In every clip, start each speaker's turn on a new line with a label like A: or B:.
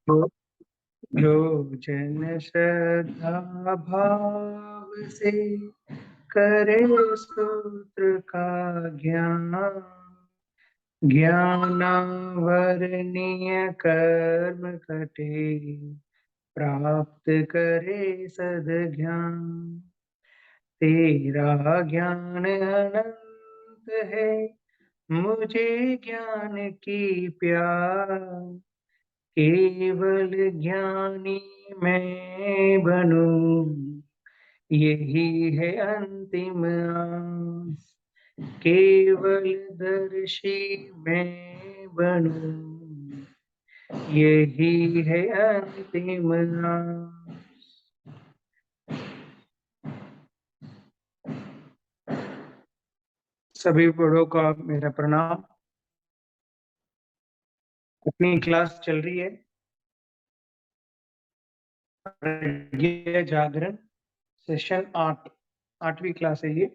A: जो जो जन श्रद्धा भाव से करे सूत्र का ज्ञान, ज्ञानावरणीय कर्म कटे, प्राप्त करे सद्ज्ञान। तेरा ज्ञान अनंत है, मुझे ज्ञान की प्यास, केवल ज्ञानी मैं बनूं, यही है अंतिम आस। केवल दर्शी मैं बनूं, यही है अंतिम आस। सभी बड़ों का मेरा प्रणाम। अपनी क्लास चल रही है प्रज्ञा जागरण सेशन 8, 8वीं क्लास है ये।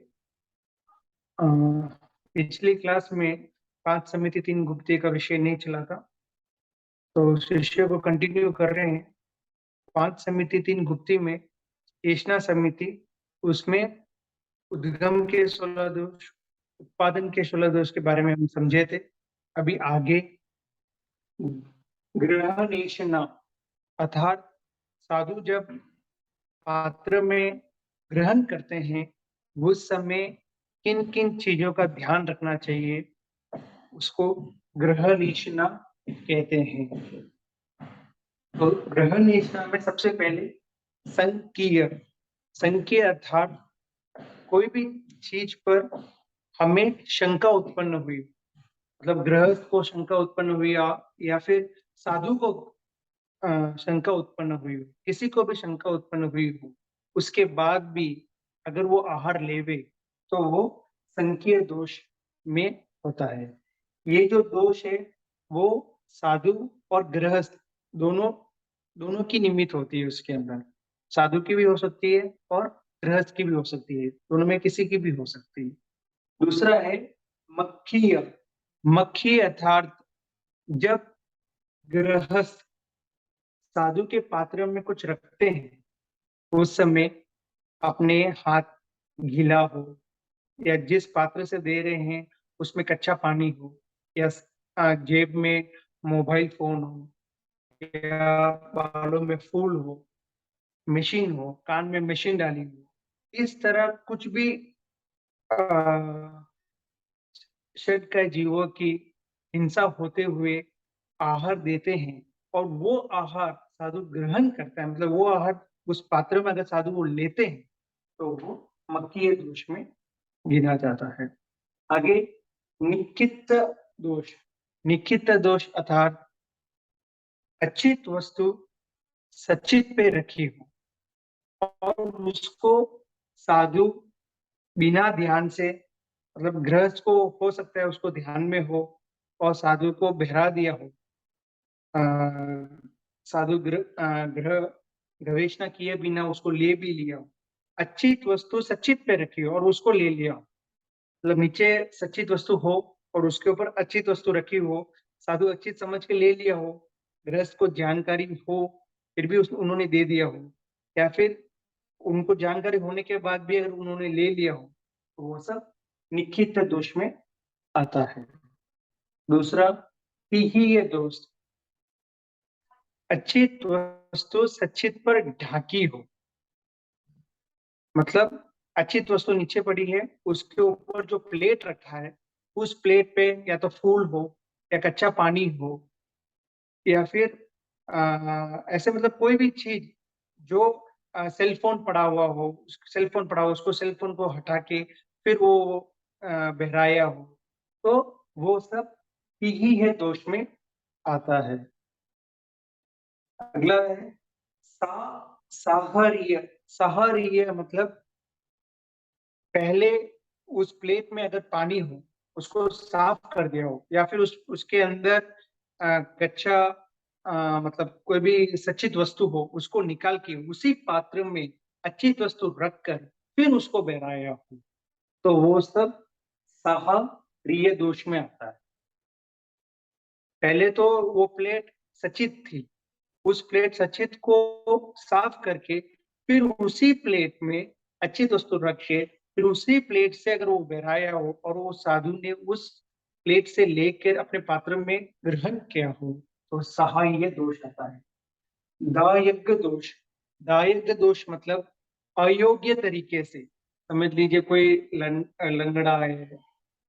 A: पिछली क्लास में 5 समिति 3 गुप्ती का विषय नहीं चला था, तो शिष्य को कंटिन्यू कर रहे हैं। 5 समिति 3 गुप्ती में शेषना समिति, उसमें उद्गम के 16 दोष, उत्पादन के 16 दोष के बारे में हम समझे थे। अभी आगे ग्रहणेशना, अर्थात साधु जब पात्र में ग्रहण करते हैं उस समय किन किन चीजों का ध्यान रखना चाहिए, उसको ग्रहणेशना कहते हैं। तो ग्रहणेशना में सबसे पहले संकीय, संकीय अर्थात कोई भी चीज पर हमें शंका उत्पन्न हुई, मतलब गृहस्थ को शंका उत्पन्न हुई या फिर साधु को शंका उत्पन्न हुई हो, किसी को भी शंका उत्पन्न हुई हो, उसके बाद भी अगर वो आहार लेवे तो वो संकीय दोष में होता है। ये जो दोष है वो साधु और गृहस्थ दोनों की निमित्त होती है। उसके अंदर साधु की भी हो सकती है और गृहस्थ की भी हो सकती है, दोनों में किसी की भी हो सकती है। दूसरा है मक्खीय, मक्खी अर्थात जब गृहस्थ साधु के पात्र में कुछ रखते हैं उस समय अपने हाथ गीला हो, या जिस पात्र से दे रहे हैं उसमें कच्चा पानी हो, या जेब में मोबाइल फोन हो, या बालों में फूल हो, मशीन हो, कान में मशीन डाली हो, इस तरह कुछ भी षड का जीवों की हिंसा होते हुए आहार देते हैं और वो आहार साधु ग्रहण करता है, मतलब वो आहार उस पात्र में अगर साधु वो लेते हैं तो वो मक्खीय दोष में गिना जाता है। आगे निखित दोष, निखित दोष अर्थात अचित वस्तु सचित पे रखी हो और उसको साधु बिना ध्यान से, मतलब गृहस्थ को हो सकता है उसको ध्यान में हो और साधु को बहरा दिया हो, साधु ग्रह गवेषणा किए बिना उसको ले भी लिया हो, अच्छी वस्तु सचित पे रखी हो और उसको ले लिया हो, मतलब नीचे सचित वस्तु हो और उसके ऊपर अचित वस्तु रखी हो, साधु अचित समझ के ले लिया हो, गृहस्थ को जानकारी हो फिर भी उन्होंने दे दिया हो, या फिर उनको जानकारी होने के बाद भी अगर उन्होंने ले लिया हो तो वो सब निखित दोष में आता है। दूसरा ही दोष, अचित वस्तु सचित पर ढाकी हो, मतलब अचित वस्तु नीचे पड़ी है, उसके ऊपर जो प्लेट रखा है उस प्लेट पे या तो फूल हो या कच्चा पानी हो, या फिर ऐसे मतलब कोई भी चीज जो सेल फोन पड़ा हुआ हो, सेल फोन पड़ा हो उसको सेल फोन को हटा के फिर वो बहराया हो, तो वो सब ही है दोष में आता है। अगला है साहरीय, साहरीय मतलब पहले उस प्लेट में अगर पानी हो उसको साफ कर दिया हो, या फिर उसके अंदर कच्चा मतलब कोई भी सचित वस्तु हो उसको निकाल के उसी पात्र में अचित वस्तु रखकर फिर उसको बहराया हो, तो वो सब साहरीय दोष में आता है। पहले तो वो प्लेट सचित थी उस प्लेट सचित को साफ करके फिर उसी प्लेट में अचित वस्तु रखे, फिर उसी प्लेट से अगर वो बहराया हो और वो साधु ने उस प्लेट से लेकर अपने पात्र में ग्रहण किया हो तो सहाय दोष आता है। दायज्ञ दोष, दायज्ञ दोष मतलब अयोग्य तरीके से, समझ लीजिए कोई लंगड़ा है,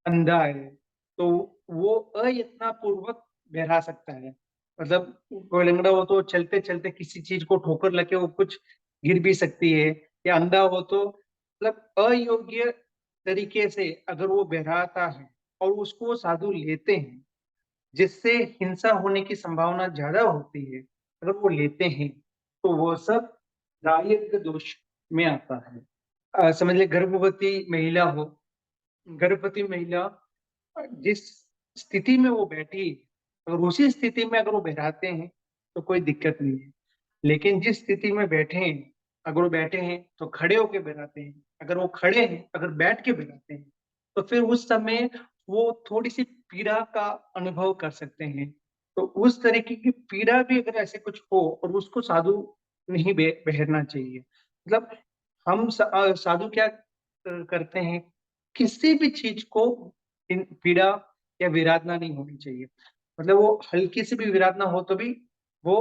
A: अंधा है, तो वो अयत्ना पूर्वक बहरा सकता है। मतलब कोई लंगड़ा हो तो चलते चलते किसी चीज को ठोकर लगे वो कुछ गिर भी सकती है, या अंधा हो तो मतलब अयोग्य तरीके से अगर वो बहराता है और उसको वो साधु लेते हैं, जिससे हिंसा होने की संभावना ज्यादा होती है, अगर वो लेते हैं तो वो सब दायित्व दोष में आता है। समझ ले गर्भवती महिला हो, गर्भवती महिला जिस स्थिति में वो बैठी, अगर उसी स्थिति में अगर वो बहराते हैं तो कोई दिक्कत नहीं है। लेकिन जिस स्थिति में बैठे हैं, अगर वो बैठे हैं तो खड़े होके बहराते हैं, अगर वो खड़े हैं अगर बैठ के बहराते हैं तो फिर उस समय वो थोड़ी सी पीड़ा का अनुभव कर सकते हैं। तो उस तरीके की पीड़ा भी अगर ऐसे कुछ हो और उसको साधु नहीं बहरना चाहिए। मतलब हम साधु क्या करते हैं, किसी भी चीज को पीड़ा या विराधना नहीं होनी चाहिए। मतलब वो हल्की सी भी विराधना हो तो भी वो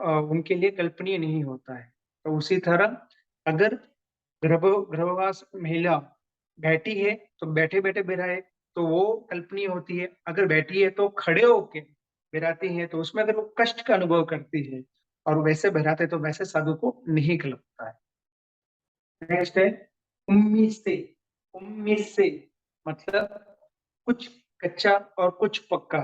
A: उनके लिए कल्पनीय नहीं होता है। तो उसी तरह अगर गर्भवास महिला बैठी है तो बैठे बैठे बिराए तो वो कल्पनीय होती है, अगर बैठी है तो खड़े होके बिराती है तो उसमें अगर वो कष्ट का अनुभव करती है और वैसे बहराते तो वैसे साधु को नहीं लगता है। नेक्स्ट है उम्मीद से। उम्मीद से मतलब कुछ कच्चा और कुछ पक्का,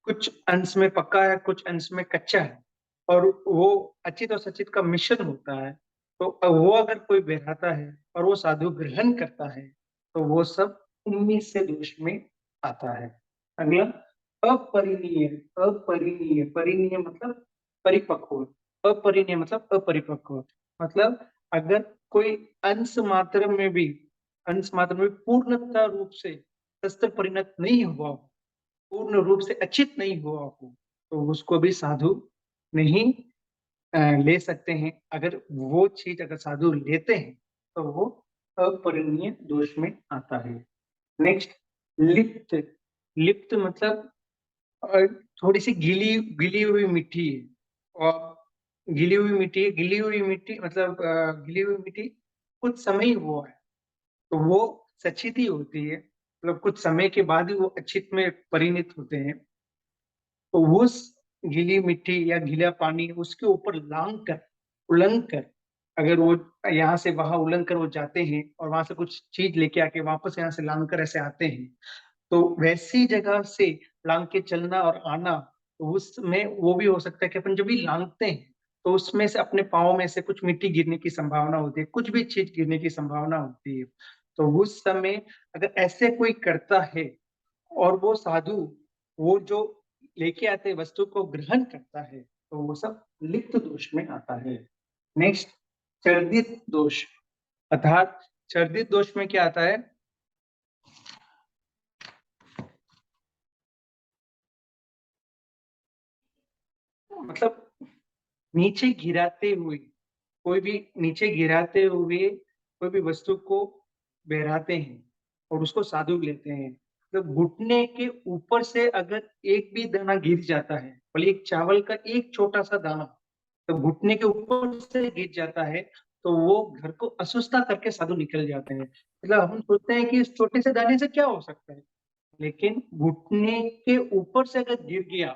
A: कुछ अंश में पक्का है कुछ अंश में कच्चा है, और वो अचित और सचित का मिश्रण होता है। तो वो अगर कोई बहराता है और वो साधु ग्रहण करता है तो वो सब उम्मीद से दोष में आता है। अगला अपरिणीय। अपरिणीय, परिणीय मतलब परिपक्व, अपरिणीय मतलब अपरिपक्व। मतलब अगर कोई अंश मात्र में भी, अंश मात्र में पूर्णतः रूप से शस्त्र परिणत नहीं हुआ हो, पूर्ण रूप से अचित नहीं हुआ हो, तो उसको भी साधु नहीं ले सकते हैं। अगर वो चीज अगर साधु लेते हैं तो वो अपरिणीय दोष में आता है। नेक्स्ट लिप्त। लिप्त मतलब अ, थोड़ी सी गीली गिली हुई मिट्टी है, और गीली हुई मिट्टी है, गीली हुई मिट्टी मतलब गीली हुई मिट्टी कुछ समय ही हुआ है तो वो सचित ही होती है, मतलब कुछ समय के बाद ही वो अचित में परिणित होते हैं। तो उस गीली मिट्टी या गीला पानी उसके ऊपर लांग कर, उलंग कर, अगर वो यहाँ से वहां उलंग कर वो जाते हैं और वहां से कुछ चीज लेके आके वापस यहाँ से लांग कर ऐसे आते हैं, तो वैसी जगह से लांग के चलना और आना, तो उसमें वो भी हो सकता है कि अपन जब भी लांगते हैं तो उसमें से अपने पाँव में से कुछ मिट्टी गिरने की संभावना होती है, कुछ भी चीज गिरने की संभावना होती है। तो उस समय अगर ऐसे कोई करता है और वो साधु वो जो लेके आते वस्तु को ग्रहण करता है तो वो सब लिप्त दोष में आता है। नेक्स्ट चर्दित दोष, अर्थात चर्दित दोष में क्या आता है, मतलब नीचे गिराते हुए, कोई भी नीचे गिराते हुए कोई भी वस्तु को बहराते हैं और उसको साधु लेते हैं। मतलब घुटने के ऊपर से अगर एक भी दाना गिर जाता है, बोले एक चावल का एक छोटा सा दाना तो घुटने के ऊपर से गिर जाता है तो वो घर को असुस्ता करके साधु निकल जाते हैं। मतलब हम सोचते हैं कि इस छोटे से दाने से क्या हो सकता है, लेकिन घुटने के ऊपर से अगर गिर गया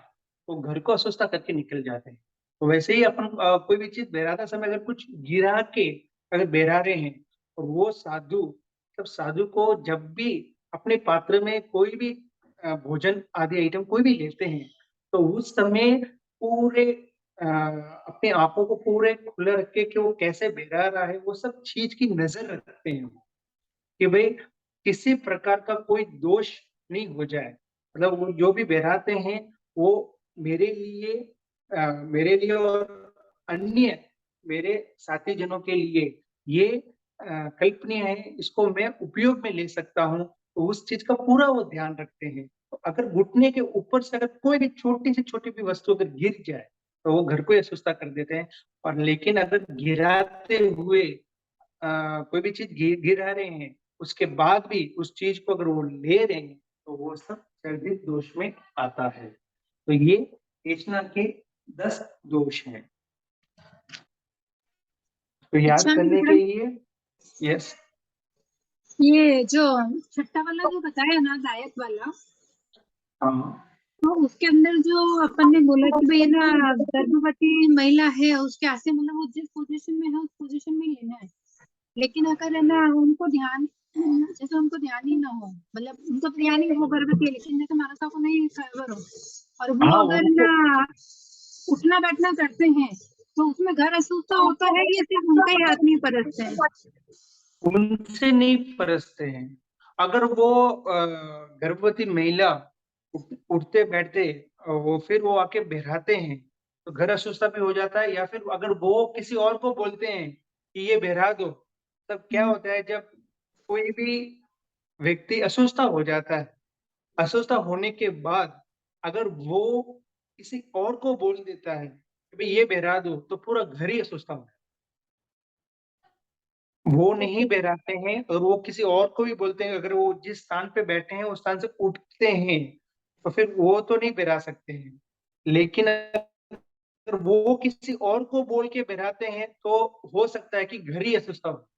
A: तो घर को अस्वस्थ करके निकल जाते हैं। तो वैसे ही अपन कोई भी चीज बहराते समय अगर कुछ गिरा के अगर बहरा रहे हैं और वो साधु, तब साधु को जब भी अपने पात्र में कोई भी भोजन आदि आइटम कोई भी लेते हैं तो उस समय पूरे अपने आंखों को पूरे खुले रख के कि वो कैसे बहरा रहा है वो सब चीज की नजर रखते हैं कि भाई किसी प्रकार का कोई दोष नहीं हो जाए। मतलब वो जो भी बहराते हैं वो मेरे लिए मेरे लिए और अन्य मेरे साथी जनों के लिए ये कल्पनीय है, इसको मैं उपयोग में ले सकता हूँ, तो उस चीज का पूरा वो ध्यान रखते हैं। तो अगर घुटने के ऊपर से अगर कोई भी छोटी से छोटी भी वस्तु अगर गिर जाए तो वो घर को ही असुस्ता कर देते हैं। और लेकिन अगर गिराते हुए कोई भी चीज गिरा रहे हैं, उसके बाद भी उस चीज को अगर वो ले रहे हैं, तो वो सब सर्जित दोष में आता है। तो ये एचना के 10 दोष हैं, तो याद
B: अच्छा
A: करने के
B: मैडम,
A: लिए। यस।
B: ये जो छठा वाला जो बताया ना, दायक वाला,
A: हाँ
B: तो उसके अंदर जो अपन ने बोला कि भाई ना, गर्भवती महिला है, उसके आसे मतलब वो जिस पोजीशन में है उस पोजीशन में लेना है। लेकिन अगर है ना उनको ध्यान, जैसे उनको ध्यान ही ना हो, मतलब उनको तो ध्यान ही वो गर्भवती है, लेकिन जैसे मानसा को नहीं खबर हो, और वो
A: हाँ,
B: अगर
A: उनको
B: ना उठना बैठना करते हैं, तो उसमें घर असुस्ता होता है या सिर्फ उनका ही हाथ नहीं परसते हैं?
A: उनसे नहीं परसते हैं। अगर वो गर्भवती महिला उठते बैठते, वो फिर वो आके बहराते हैं, तो घर असुस्ता भी हो जाता है। या फिर अगर वो किसी और को बोलते हैं कि ये बहरा दो, तब क्या
B: हम्म,
A: होता है, जब कोई भी व्यक्ति अस्वस्थ हो जाता है, अस्वस्थ होने के बाद अगर वो किसी और को बोल देता है कि भाई ये बहरा दो, तो पूरा घर ही अस्वस्थ हो जाता है। वो नहीं
B: ओके।
A: बहराते हैं और वो किसी और को भी बोलते हैं, अगर वो जिस स्थान पे बैठे हैं उस स्थान से उठते हैं, तो फिर वो तो नहीं बहरा सकते हैं। लेकिन अगर वो किसी और को बोल के बहराते हैं, तो हो सकता है कि घर ही अस्वस्थ हो।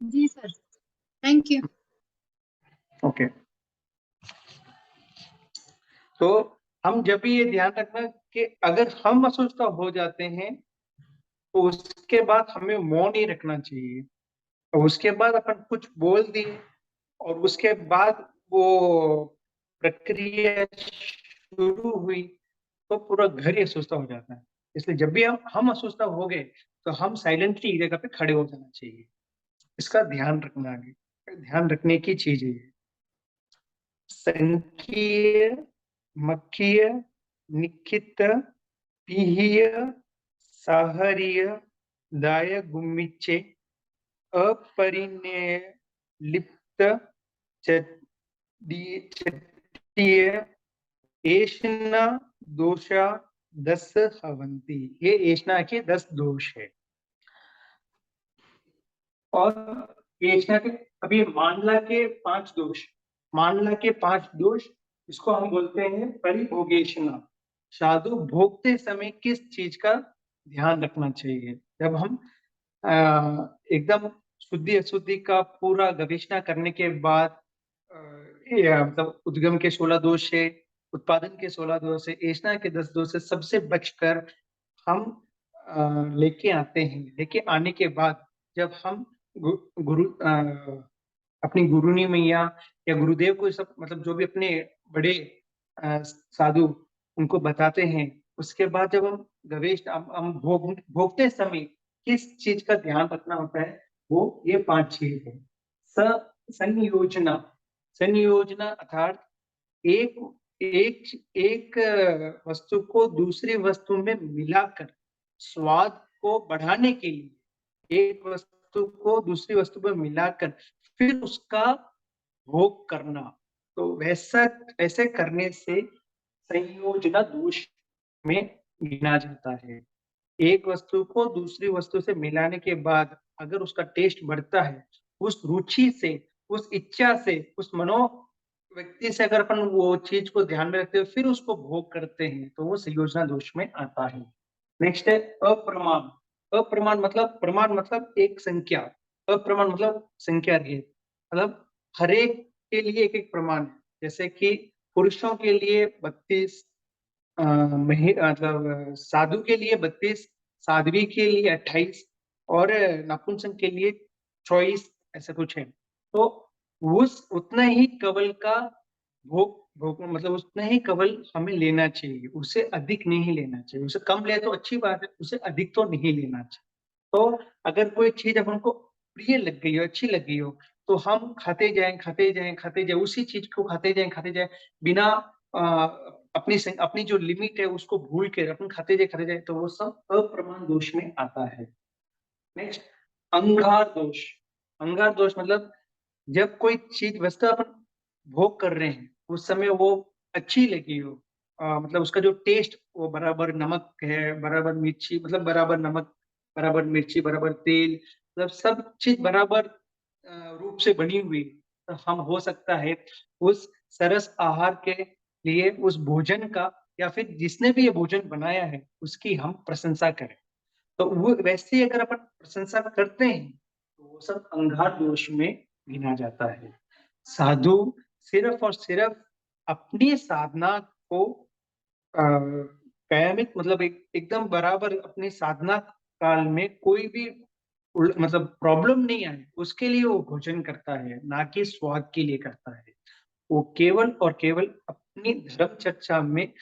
B: जी सर, थैंक यू।
A: ओके। तो हम जब भी ये ध्यान रखना कि अगर हम अस्वस्थ हो जाते हैं, तो उसके बाद हमें मौन नहीं रखना चाहिए। और उसके बाद अपन कुछ बोल दिए, और उसके बाद वो प्रक्रिया शुरू हुई, तो पूरा घर ही अस्वस्थ हो जाता है। इसलिए जब भी हम अस्वस्थ हो गए, तो हम साइलेंटली एक जगह पे खड़े हो जाना चाहिए। इसका ध्यान रखना, आगे ध्यान रखने की चीज है ये। संकीय, मखीय, निखित, पीह्य, साहरीय, दाय गुम्मिचे, अपरिण्य, लिप्त, चट्टीय, एषणा दोषा 10 हवन्ति। ये एषणा के 10 दोष है। और एषणा के, अभी मांडला के 5 दोष, मांडला के 5 दोष, इसको हम बोलते हैं परिभोगेषणा। साधु भोगते समय किस चीज का ध्यान रखना चाहिए। जब हम एकदम शुद्धि अशुद्धि का पूरा गवेषणा करने के बाद, अ, मतलब उद्गम के 16 दोष से, उत्पादन के 16 दोष से, ऐसा के 10 दोष से सबसे बचकर हम लेके आते हैं। लेके आने के बाद जब हम गुरु अपनी गुरुनी मैया या गुरुदेव को सब, मतलब जो भी अपने बड़े साधु, उनको बताते हैं, उसके बाद जब हम गवेश हम भोगते समय किस चीज का ध्यान रखना होता है, वो ये 5 चीज है। स संयोजना, संयोजना अर्थात एक एक एक वस्तु को दूसरी वस्तु में मिलाकर स्वाद को बढ़ाने के लिए, एक वस्तु को दूसरी वस्तु में मिलाकर फिर उसका भोग करना, तो वैसा ऐसे करने से संयोजना दोष में गिना जाता है। एक वस्तु को दूसरी वस्तु से मिलाने के बाद अगर उसका टेस्ट बढ़ता है, उस रुचि से, उस इच्छा से, उस मनो व्यक्ति से अगर अपन वो चीज को ध्यान में रखते हुए फिर उसको भोग करते हैं, तो वो संयोजना दोष में आता है। नेक्स्ट है अप्रमाण। अप्रमाण मतलब, प्रमाण मतलब एक संख्या, अप्रमाण मतलब संख्या रहित, मतलब हर एक के लिए एक एक प्रमाण है। जैसे कि पुरुषों के लिए 32, मतलब साधु के लिए 32, साध्वी के लिए 28, और नपुंसक के लिए 24, ऐसा कुछ है। तो उस उतना ही कवल का भोग भोग मतलब उतना ही कवल हमें लेना चाहिए, उससे अधिक नहीं लेना चाहिए। उससे कम ले तो अच्छी बात है, उससे अधिक तो नहीं लेना चाहिए। तो अगर कोई चीज अपन को प्रिय लग गई हो, अच्छी लग गई हो, तो हम खाते जाएं, खाते जाएं, खाते जाएं, उसी चीज को खाते जाएं, खाते जाएं, बिना अपनी जो लिमिट है उसको भूल के अपन खाते जाए, खाते जाए, तो वो सब अप्रमाण दोष में आता है। नेक्स्ट, अंगार दोष। अंगार दोष मतलब जब कोई चीज वस्तु अपन भोग कर रहे हैं, उस समय वो अच्छी लगी हो, मतलब उसका जो टेस्ट वो बराबर नमक है, बराबर मिर्ची, मतलब बराबर नमक, बराबर मिर्ची, बराबर तेल, मतलब सब चीज बराबर रूप से बनी हुई, तो हम हो सकता है उस सरस आहार के लिए उस भोजन का, या फिर जिसने भी ये भोजन बनाया है उसकी हम प्रशंसा करें। तो वो वैसे ही अगर अपन प्रशंसा करते हैं तो वो सब अंगार दोष में गिना जाता है। साधु सिर्फ और सिर्फ अपनी साधना को कायमित, मतलब एकदम बराबर अपनी साधना काल में कोई भी मतलब प्रॉब्लम नहीं आए उसके लिए वो भोजन करता है, ना कि स्वाद के लिए करता है। वो केवल और केवल अपनी धर्म चर्चा में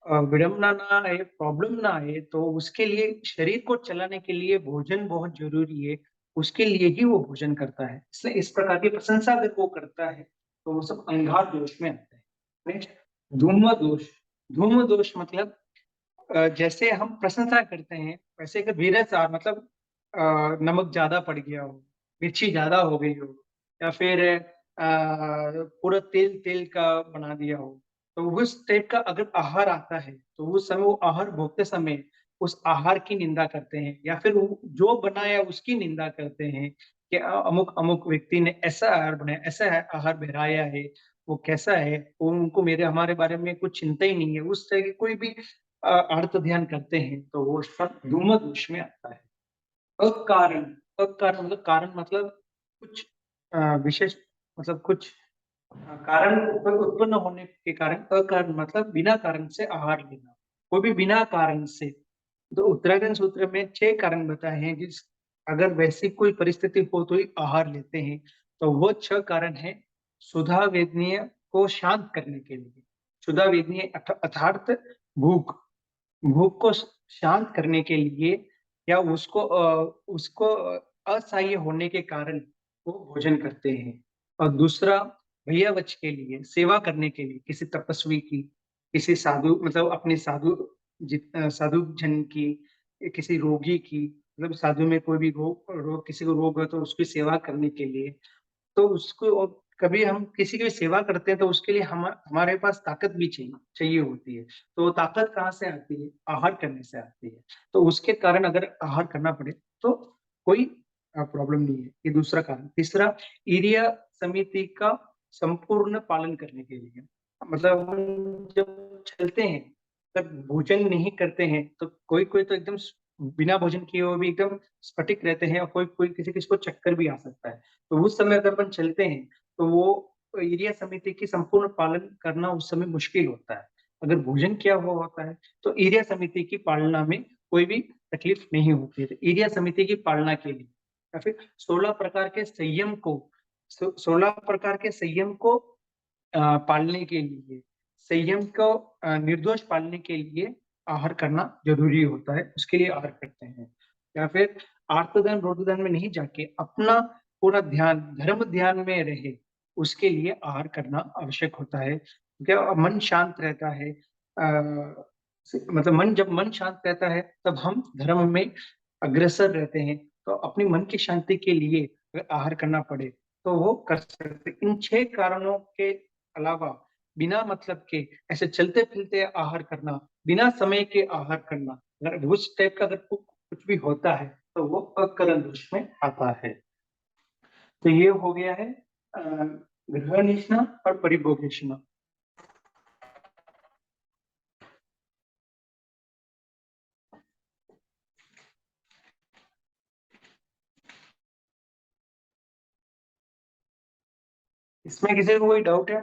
A: विडंबना ना आए, प्रॉब्लम ना आए, तो उसके लिए, शरीर को चलाने के लिए भोजन बहुत जरूरी है, उसके लिए ही वो भोजन करता है। इसलिए इस प्रकार की प्रशंसा अगर वो करता है तो वो सब अंगार दोष में आता है। नेक्स्ट, धूम दोष। धूम दोष मतलब जैसे हम प्रशंसा करते हैं वैसे अगर वीरचार, मतलब नमक ज्यादा पड़ गया हो, मिर्ची ज्यादा हो गई हो, या फिर पूरा तेल तेल का बना दिया हो, तो उस टाइप का अगर आहार आता है तो उस समय वो आहार भोगते समय उस आहार की निंदा करते हैं, या फिर वो जो बनाया उसकी निंदा करते हैं कि अमुक अमुक व्यक्ति ने ऐसा आहार बनाया, ऐसा आहार बनाया है, वो कैसा है, वो उनको मेरे हमारे बारे में कुछ चिंता ही नहीं है, उस तरह की कोई भी अर्थ ध्यान करते हैं तो वो सब धूम दोष में आता है। अकारण, अकारण मतलब कारण, मतलब कुछ विशेष, मतलब कुछ कारण उत्पन्न होने के कारण। अकारण मतलब बिना कारण से आहार लेना, कोई भी बिना कारण से। तो उत्तराखंड सूत्र में 6 कारण बताए हैं जिस, अगर वैसी कोई परिस्थिति हो तो ही आहार लेते हैं। तो वो 6 कारण है सुधा वेदनीय को शांत करने के लिए। सुधा वेदनीय अर्थात भूख, भूख को शांत करने के लिए, या उसको असह्य होने के कारण वो भोजन करते हैं। और दूसरा भैयावच के लिए, सेवा करने के लिए, किसी तपस्वी की, किसी साधु, मतलब अपने साधु साधु जन की, किसी रोगी की, मतलब साधु में कोई भी रोग किसी को रोग हो तो उसकी सेवा करने के लिए। तो उसको कभी हम किसी की सेवा करते हैं तो उसके लिए हमारे पास ताकत भी चाहिए चाहिए होती है। तो वो ताकत कहाँ से आती है? आहार करने से आती है। तो उसके कारण अगर आहार करना पड़े तो कोई प्रॉब्लम नहीं है। ये दूसरा कारण। तीसरा, ईरिया समिति का संपूर्ण पालन करने के लिए, मतलब हम जब चलते हैं, जब भोजन नहीं करते हैं तो कोई कोई तो एकदम बिना भोजन किए हुए भी एकदम स्फटिक रहते हैं, और कोई कोई किसी किसी को चक्कर भी आ सकता है। तो उस समय अगर अपन चलते हैं तो वो एरिया समिति की संपूर्ण पालन करना उस समय मुश्किल होता है। अगर भोजन किया हुआ होता है तो एरिया समिति की पालना में कोई भी तकलीफ नहीं होती है। तो एरिया समिति की पालना के लिए, या फिर 16 प्रकार के संयम को, 16 प्रकार के संयम को पालने के लिए, संयम को निर्दोष पालने के लिए आहार करना जरूरी होता है, उसके लिए आहार करते हैं। या फिर आर्तधन रोदन में नहीं जाके अपना पूरा ध्यान धर्म ध्यान में रहे, उसके लिए आहार करना आवश्यक होता है। क्योंकि मन शांत रहता है, मतलब मन, जब मन शांत रहता है तब हम धर्म में अग्रसर रहते हैं। तो अपनी मन की शांति के लिए अगर आहार करना पड़े तो वो कर सकते। इन 6 कारणों के अलावा बिना मतलब के ऐसे चलते फिरते आहार करना, बिना समय के आहार करना, अगर उस टाइप का अगर कुछ भी होता है तो वो अकरण दोष में आता है। तो ये हो गया है गृहनिष्ठा और परिभोगनिष्ठा। इसमें किसी को कोई डाउट है?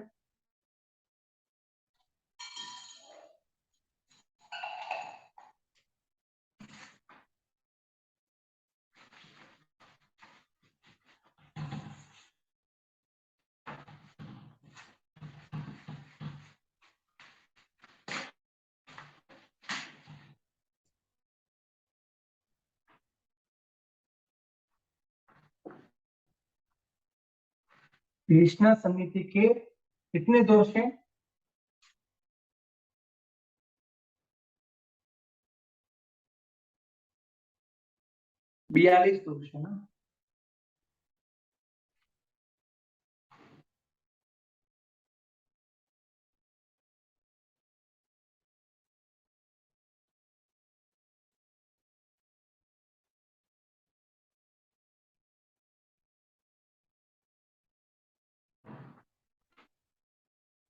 A: कृष्णा समिति के कितने दोष हैं? 42 दोष है ना?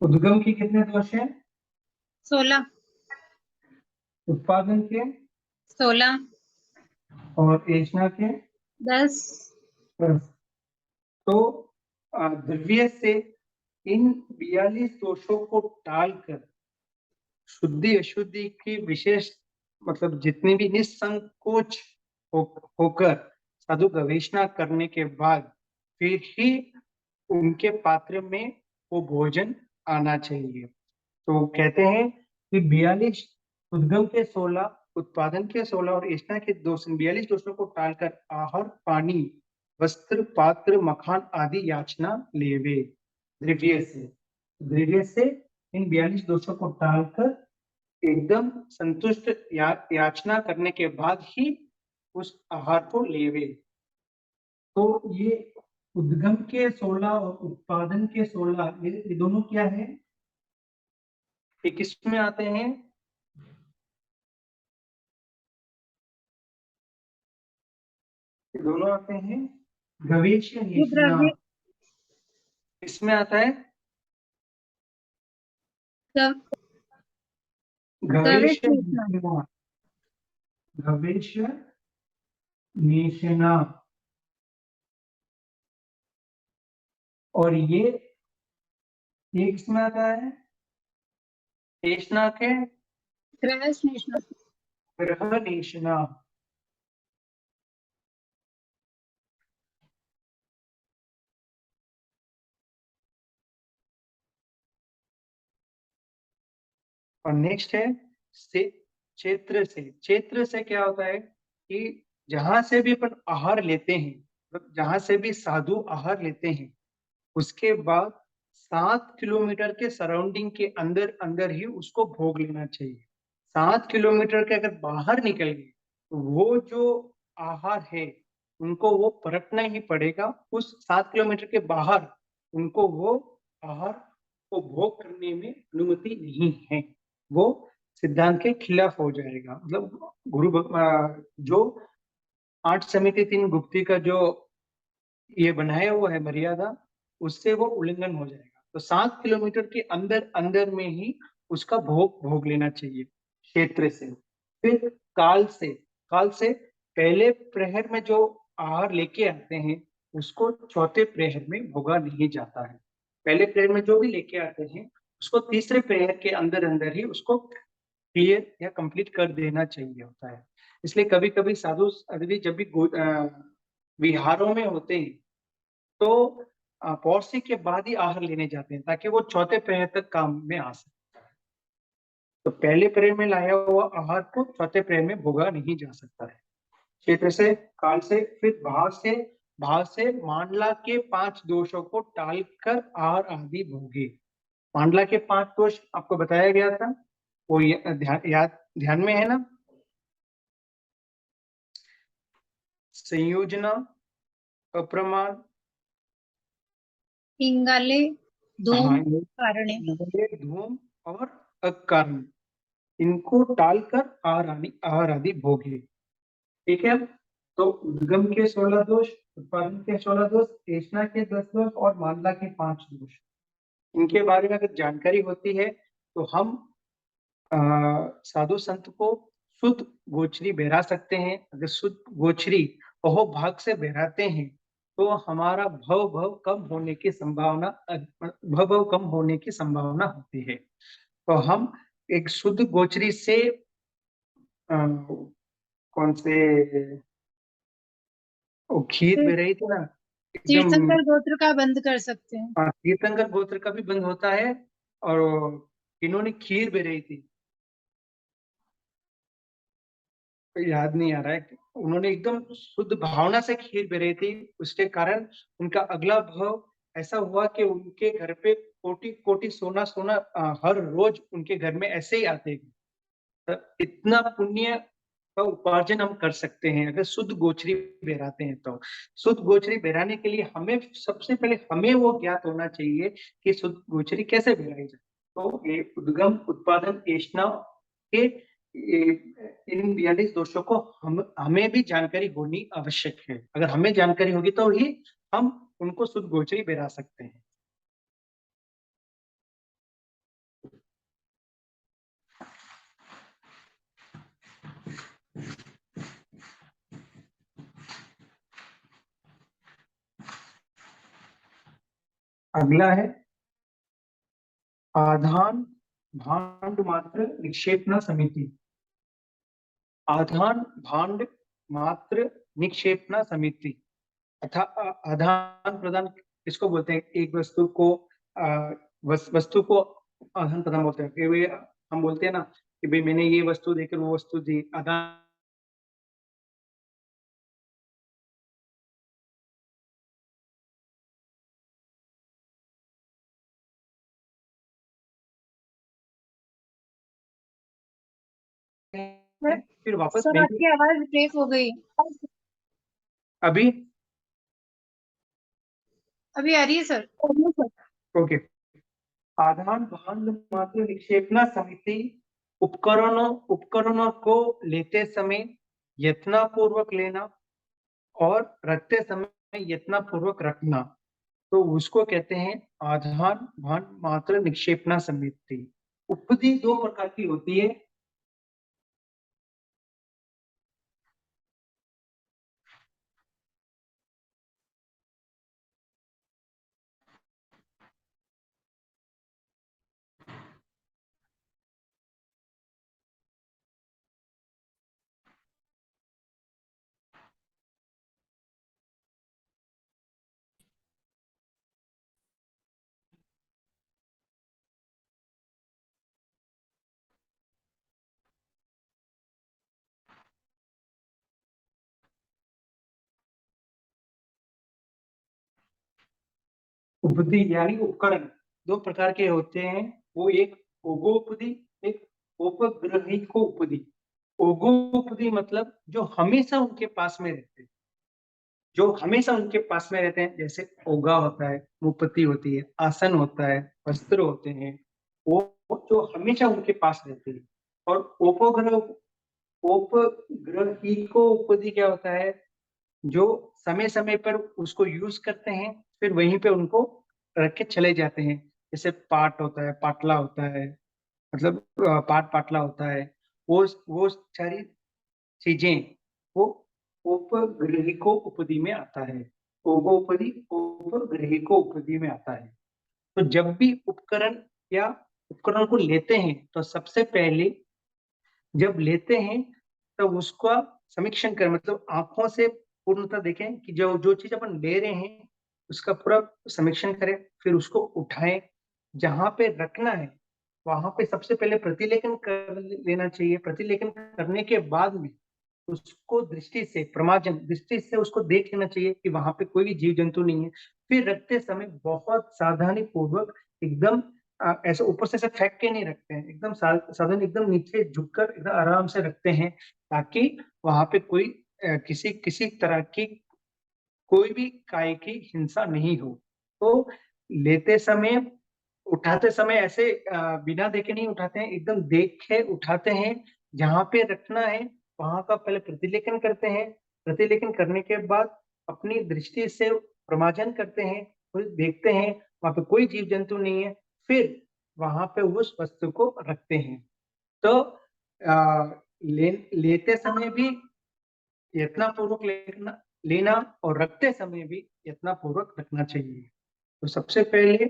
A: उद्गम के कितने दोष हैं?
B: 16।
A: उत्पादन के?
B: 16।
A: और एष्णा के?
B: 10।
A: बस। तो द्रव्य से इन 42 दोषों को टालकर शुद्धि अशुद्धि की विशेष मतलब जितनी भी निसंकोच होकर साधु गवेषणा करने के बाद फिर ही उनके पात्र में वो भोजन आना चाहिए। तो कहते हैं कि 42 उद्गम के 16, उत्पादन के 16 और एष्णा के 42 दोषों को टालकर आहार, पानी, वस्त्र, पात्र, मखान आदि याचना लेवे। द्रव्य से इन 42 दोषों को टालकर एकदम संतुष्ट याचना करने के बाद ही उस आहार को लेवे। तो ये उद्गम के 16 और उत्पादन के 16 ये दोनों क्या है? ये किस में आते हैं? ये दोनों आते हैं गवेष्य
B: ये द्रव्य
A: इसमें आता है गवेष्य नेशना। और ये किसमें आता है? एष्णा के ग्रह नेशना। और नेक्स्ट है क्षेत्र से। क्षेत्र से क्या होता है कि जहां से भी अपन आहार लेते हैं, मतलब जहां से भी साधु आहार लेते हैं, उसके बाद 7 किलोमीटर के सराउंडिंग के अंदर अंदर ही उसको भोग लेना चाहिए। 7 किलोमीटर के अगर बाहर निकल गए तो वो जो आहार है उनको वो परखना ही पड़ेगा। उस 7 किलोमीटर के बाहर उनको वो आहार को भोग करने में अनुमति नहीं है। वो सिद्धांत के खिलाफ हो जाएगा। मतलब जो 8 समिति 3 गुप्ती का जो ये बनाया हुआ है मर्यादा, उससे वो उल्लंघन हो जाएगा। तो 7 किलोमीटर के अंदर अंदर में ही उसका भोग लेना चाहिए क्षेत्र से। फिर काल से पहले प्रहर में जो आहार लेके आते हैं उसको चौथे प्रहर में भोगा नहीं जाता है। पहले प्रहर में जो भी लेके आते हैं उसको तीसरे प्रहर के अंदर अंदर ही उसको क्लियर या कंप्लीट कर देना चाहिए होता है। इसलिए कभी कभी साधु जब भी विहारों में होते हैं तो पौर्सी के बाद ही आहार लेने जाते हैं ताकि वो चौथे प्रहर तक काम में आ सके। तो पहले प्रहर में लाया हुआ आहार को चौथे प्रहर में भोगा नहीं जा सकता है। क्षेत्र से, काल से, फिर भाव से मांडला के 5 दोषों को टालकर आहार आदि भोगे। मांडला के 5 दोष आपको बताया गया था, वो ध्यान में है ना? संयोजना, अप्रमाण,
B: इंगाले, धूम, कारणे।
A: धूम और अकारण, इनको टालकर आहार आदि भोगे। ठीक है। तो उद्गम के 16 दोष, उत्पादन के 16 दोष, एष्णा के 10 दोष और मांडला के 5 दोष, इनके बारे में अगर जानकारी होती है तो हम साधु संत को शुद्ध गोचरी बहरा सकते हैं। अगर शुद्ध गोचरी अहो भाग से बहराते हैं तो हमारा भव कम होने की संभावना होती है। तो हम एक शुद्ध गोचरी से कौन से वो खीर बह रही थी ना एकदम,
B: तीर्थंकर गोत्र का बंद कर सकते हैं।
A: तीर्थंकर गोत्र का भी बंद होता है। और इन्होंने खीर बह रही थी, याद नहीं आ रहा है। उन्होंने एकदम शुद्ध भावना से खीर बह रही थी, उसके कारण उनका अगला भाव ऐसा हुआ कि उनके घर पे कोटि कोटि सोना सोना हर रोज उनके घर में ऐसे ही आते। तो इतना पुण्य का उपार्जन हम कर सकते हैं अगर शुद्ध गोचरी बहराते हैं। तो शुद्ध गोचरी बहराने के लिए हमें सबसे पहले हमें वो ज्ञात होना चाहिए कि शुद्ध गोचरी कैसे बहराई जाए। तो ये उद्गम, उत्पादन, एष्णा के इन 42 दोषों को हमें भी जानकारी होनी आवश्यक है। अगर हमें जानकारी होगी तो ही हम उनको शुद्ध गोचरी बहरा सकते हैं। अगला है आधान भांड मात्र निक्षेपणा समिति। आधान भांड मात्र निक्षेपणा समिति अथा आदान प्रदान किसको बोलते हैं? एक वस्तु को वस्तु को आदान प्रदान बोलते हैं। कि हम बोलते हैं ना कि भाई मैंने ये वस्तु देकर वो वस्तु दी, आदान फिर वापस
B: सर आपकी आवाज ब्रेक हो गई।
A: अभी
B: अभी आ रही है सर।
A: ओके। आदान भांड मात्र निक्षेपणा समिति उपकरणों को लेते समय यत्नपूर्वक लेना और रखते समय यत्नपूर्वक रखना, तो उसको कहते हैं आधान भांड मात्र निक्षेपणा समिति। उपधि दो प्रकार की होती है। उपधि यानी उपकरण दो प्रकार के होते हैं। वो एक ओगोपधि, एक उपग्रहिको उपधि। ओगोपधि मतलब जो हमेशा उनके पास में रहते हैं, जो हमेशा उनके पास में रहते हैं, जैसे ओगा होता है, मुपत्ति होती है, आसन होता है, वस्त्र होते हैं, वो जो हमेशा उनके पास रहते हैं। और उपग्रहिको उपधि क्या होता है? जो समय समय पर उसको यूज करते हैं, फिर वहीं पे उनको रख के चले जाते हैं। जैसे पाट होता है, पाटला होता है, मतलब पाट पाटला होता है। वो सारी चीजें वो उपग्रहिको उपधि में आता है। ओगोपधि उपग्रहिको उपधि में आता है। तो जब भी उपकरण या उपकरण को लेते हैं, तो सबसे पहले जब लेते हैं तब उसका समीक्षण करें, मतलब आंखों से पूर्णतः देखें कि जो जो चीज अपन ले रहे हैं उसका पूरा समीक्षण करें, फिर उसको उठाएं, जहां पे रखना है वहां पे सबसे पहले प्रतिलेखन कर लेना चाहिए। प्रतिलेखन करने के बाद में उसको दृष्टि से प्रमाजन दृष्टि से उसको देख लेना चाहिए कि वहां पे कोई भी जीव जंतु नहीं है। फिर रखते समय बहुत सावधानी पूर्वक एकदम ऐसे ऊपर से फेंक के नहीं रखते हैं, एकदम सावधानी एकदम नीचे झुककर एकदम आराम से रखते हैं, ताकि वहां पे कोई किसी किसी तरह की कोई भी काय की हिंसा नहीं हो। तो लेते समय उठाते समय ऐसे बिना देखे नहीं उठाते हैं, एकदम देख के उठाते हैं। जहां पे रखना है वहां का पहले प्रतिलेखन करते हैं। प्रतिलेखन करने के बाद अपनी दृष्टि से प्रमाजन करते हैं, फिर देखते हैं वहां पे कोई जीव जंतु नहीं है, फिर वहां पे उस वस्तु को रखते हैं। तो लेते समय भी यत्नपूर्वक लेना और रखते समय भी यत्नपूर्वक रखना चाहिए। तो सबसे पहले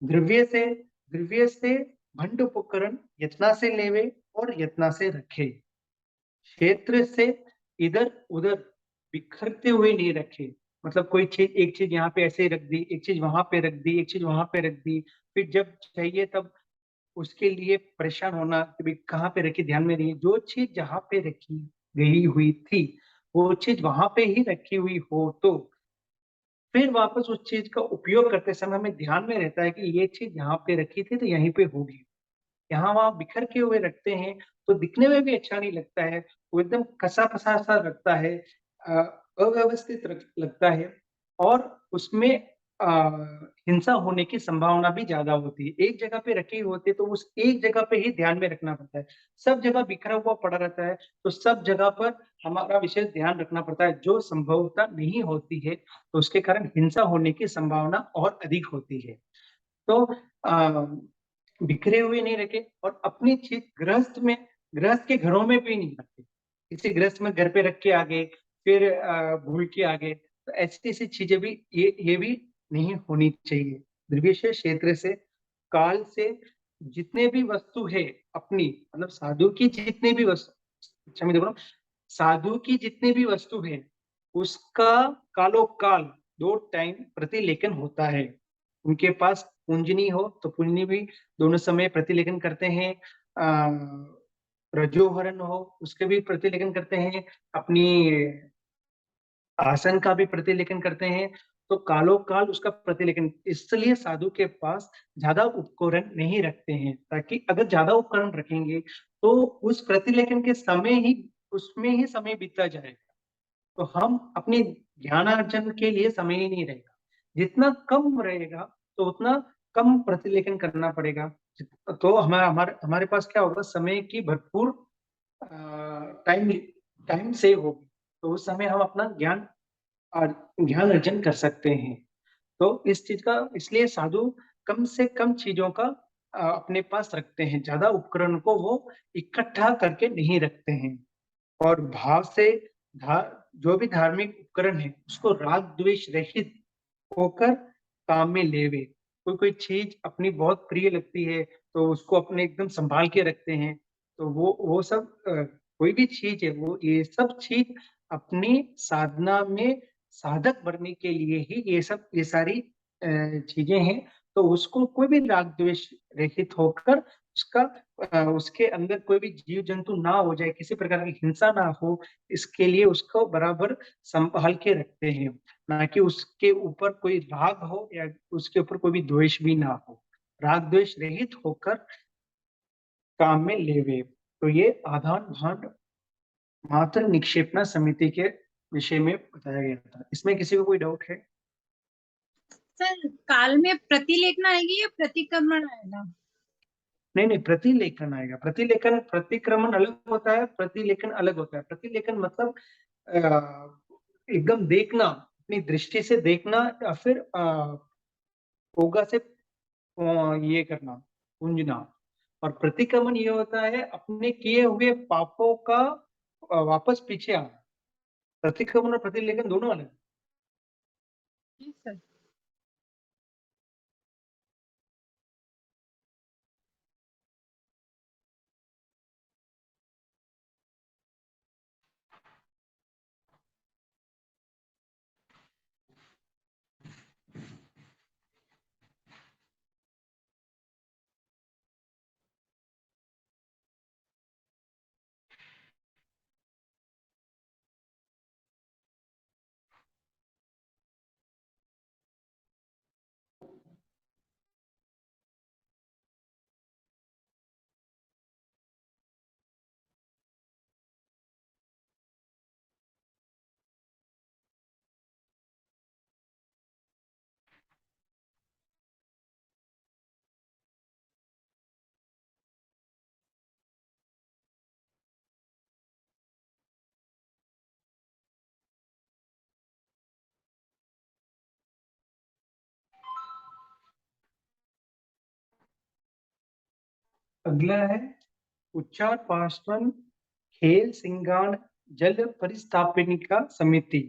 A: द्रव्य से द्रव्य से भंड उपकरण यत्ना से लेवे और यत्ना से रखे। क्षेत्र से इधर उधर बिखरते हुए नहीं रखे। मतलब कोई चीज, एक चीज यहाँ पे ऐसे ही रख दी, एक चीज वहां पे रख दी, एक चीज वहां पे रख दी, फिर जब चाहिए तब उसके लिए परेशान होना कि भाई कहाँ पे रखी, ध्यान में नहीं है। जो चीज जहाँ पे रखी गई हुई थी वो चीज वहां पे ही रखी हुई हो, तो फिर वापस उस चीज का उपयोग करते समय हमें ध्यान में रहता है कि ये चीज यहाँ पे रखी थी तो यहीं पे होगी। यहाँ वहां बिखर के हुए रखते हैं तो दिखने में भी अच्छा नहीं लगता है, वो एकदम कसा फसा सा लगता है, अव्यवस्थित लगता है, और उसमें हिंसा होने की संभावना भी ज्यादा होती है। एक जगह पे रखी होती है तो उस एक जगह पे ही ध्यान में रखना पड़ता है। सब जगह बिखरा हुआ पड़ा रहता है तो सब जगह पर हमारा विशेष ध्यान रखना पड़ता है, जो संभवता नहीं होती है तो उसके कारण हिंसा होने की संभावना और अधिक होती है। तो बिखरे हुए नहीं रखे, और अपनी चीज गृहस्थ के घरों में भी नहीं रखे। किसी गृहस्थ में घर पे रख के आ गए, फिर भूल के आ गए, तो ऐसी ऐसी चीजें भी ये भी नहीं होनी चाहिए। निर्विशेष क्षेत्र से काल से जितने भी वस्तु है अपनी, मतलब साधु की जितने भी वस्तु, अच्छा मैं देखो, साधु की जितनी भी वस्तु है उसका कालो काल 2 टाइम प्रतिलेखन होता है। उनके पास पुंजनी हो तो पुंजनी भी दोनों समय प्रतिलेखन करते हैं, रजोहरण हो उसके भी प्रतिलेखन करते हैं, अपनी आसन का भी प्रतिलेखन करते हैं। तो कालो काल उसका प्रतिलेखन, इसलिए साधु के पास ज्यादा उपकरण नहीं रखते हैं, ताकि अगर ज्यादा उपकरण रखेंगे तो उस प्रतिलेखन के समय ही उसमें ही समय बीतता जाएगा, तो हम अपने ज्ञानार्जन के लिए समय ही नहीं रहेगा। जितना कम रहेगा तो उतना कम प्रतिलेखन करना पड़ेगा। तो हमारे पास क्या होगा, समय की भरपूर टाइम टाइम सेव होगी, तो उस समय हम अपना ज्ञान अर्जन कर सकते हैं। तो इस चीज का, इसलिए साधु कम से कम चीजों का अपने पास रखते हैं, ज्यादा उपकरण को वो इकट्ठा करके नहीं रखते हैं। और भाव से जो भी धार्मिक उपकरण है उसको राग द्वेष रहित होकर काम में लेवे। कोई कोई चीज अपनी बहुत प्रिय लगती है तो उसको अपने एकदम संभाल के रखते हैं, तो वो सब कोई भी चीज है, वो ये सब चीज अपनी साधना में साधक बनने के लिए ही ये सारी चीजें हैं। तो उसको कोई भी राग द्वेष रहित होकर उसके अंदर कोई भी जीव जंतु ना हो जाए, किसी प्रकार की हिंसा ना हो, इसके लिए उसको बराबर संभाल के रखते हैं, ना कि उसके ऊपर कोई राग हो या उसके ऊपर कोई भी द्वेष भी ना हो। राग द्वेष रहित होकर काम में लेवे। तो ये आधान भांड मात्र निक्षेपणा समिति के विषय में बताया गया था। इसमें किसी को कोई डाउट है?
B: सर काल में प्रतिलेखन आएगी या प्रतिक्रमण आएगा?
A: नहीं नहीं, प्रतिलेखन आएगा। प्रतिलेखन, प्रतिक्रमण अलग होता है, प्रतिलेखन अलग होता है। प्रतिलेखन मतलब एकदम देखना, अपनी दृष्टि से देखना, या फिर होगा से ये करना, पूंजना। और प्रतिक्रमण ये होता है अपने किए हुए पापों का वापस पीछे आना। प्रतिक्रमण और प्रतिलेखन दोनों अलग।
B: जी सर।
A: अगला है उच्चार पार्श्वन खेल सिंगान जल परिस्थापनिका समिति।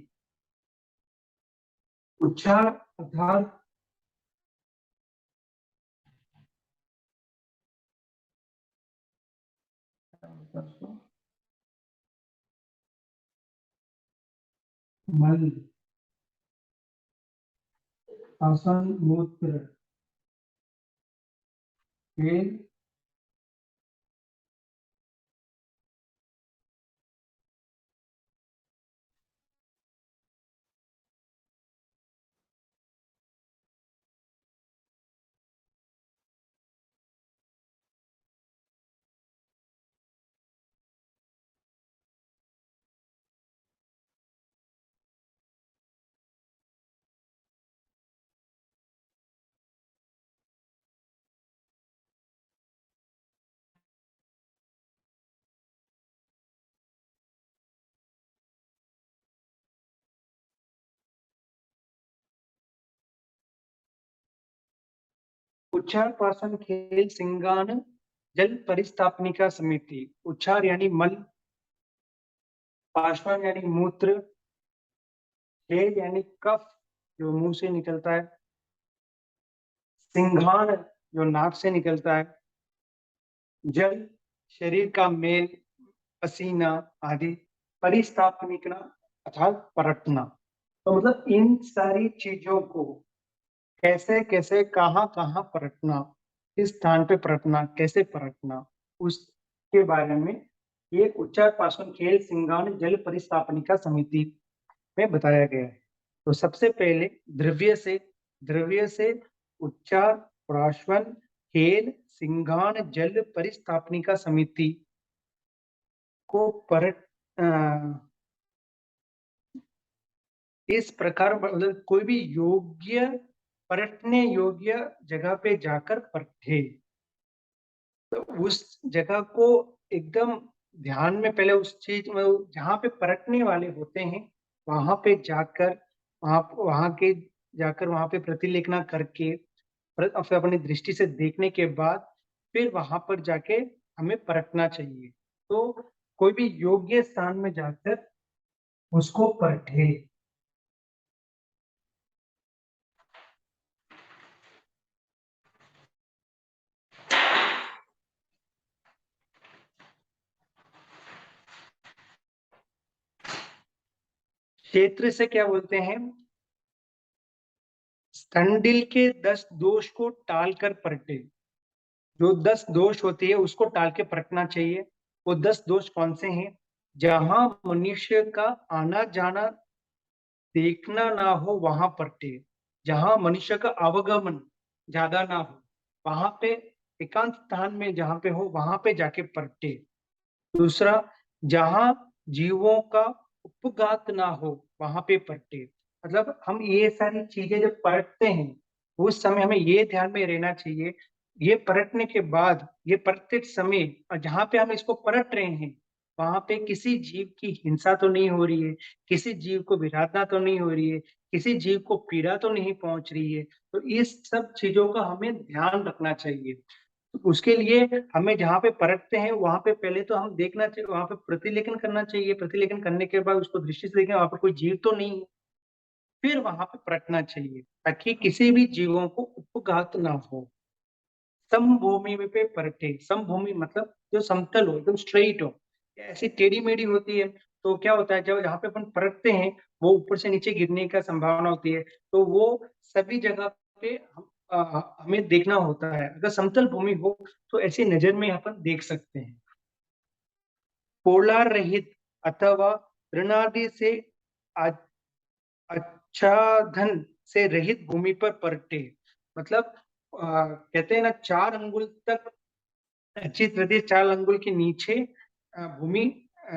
A: उच्चार अर्थात मल, आसन, मूत्र, खेल, उच्चार पार्श्वन खेल सिंगान जल परिस्थापनिका समिति। उच्चार यानी मल, पार्श्वन यानी मूत्र, खेल यानी कफ जो मुंह से निकलता है, सिंघाण जो नाक से निकलता है, जल शरीर का मेल, पसीना आदि, परिस्थापनिकना अर्थात पलटना। तो मतलब इन सारी चीजों को कैसे कैसे कहाँ कहाँ पलटना, किस स्थान पे पलटना, कैसे पलटना, उसके बारे में ये उच्चार पार्श्वन खेल सिंघाण जल परिस्थापनिका समिति में बताया गया है। तो सबसे पहले द्रव्य से उच्चार प्राश्वन खेल सिंघाण जल परिस्थापनिका समिति को इस प्रकार मतलब कोई भी योग्य परखने योग्य जगह पे जाकर परखे। तो उस जगह को एकदम ध्यान में पहले उस चीज में जहाँ पे परखने वाले होते हैं वहां पे जाकर वहां पे प्रतिलेखना करके फिर अपनी दृष्टि से देखने के बाद फिर वहां पर जाके हमें परखना चाहिए। तो कोई भी योग्य स्थान में जाकर उसको परखे। क्षेत्र से क्या बोलते हैं? स्तंडिल के 10 दोष को टालकर परटे। जो 10 दोष होती है उसको टाल के परखना चाहिए। वो 10 दोष कौन से हैं? जहां मनुष्य का आना जाना देखना ना हो वहां परटे। जहां मनुष्य का आवागमन ज्यादा ना हो वहां पे, एकांत स्थान में जहां पे हो वहां पे जाके परटे। दूसरा, जहां जीवों का उपघात ना हो वहां पे परटे। मतलब हम ये सारी चीजें जब परखते हैं उस समय हमें ये ध्यान में रहना चाहिए, ये परखने के बाद ये परखते समय जहाँ पे हम इसको परख रहे हैं वहां पे किसी जीव की हिंसा तो नहीं हो रही है, किसी जीव को विराधना तो नहीं हो रही है, किसी जीव को पीड़ा तो नहीं पहुंच रही है। तो इस सब चीजों का हमें ध्यान रखना चाहिए। उसके लिए हमें जहाँ पे परखते हैं वहां पे पहले तो हम देखना चाहिए, वहां पे प्रतिलेखन करना चाहिए। प्रतिलेखन करने के बाद उसको दृष्टि से देखें वहां पर कोई जीव तो नहीं है, फिर वहां पे परखना चाहिए ताकि किसी भी जीवों को उपघात ना हो। समभूमि में पे परखे। समभूमि मतलब जो समतल हो, एकदम स्ट्रेट हो। ऐसी टेढ़ी मेढ़ी होती है तो क्या होता है, जब जहाँ पे अपन परखते हैं वो ऊपर से नीचे गिरने का संभावना होती है। तो वो सभी जगह पे हमें देखना होता है। अगर समतल भूमि हो तो ऐसी नजर में अपन देख सकते हैं। पोलार रहित अथवा ऋणादि से आच्छादन से रहित भूमि पर परटे। मतलब कहते हैं ना 4 अंगुल तक अच्छी तरह 4 अंगुल के नीचे भूमि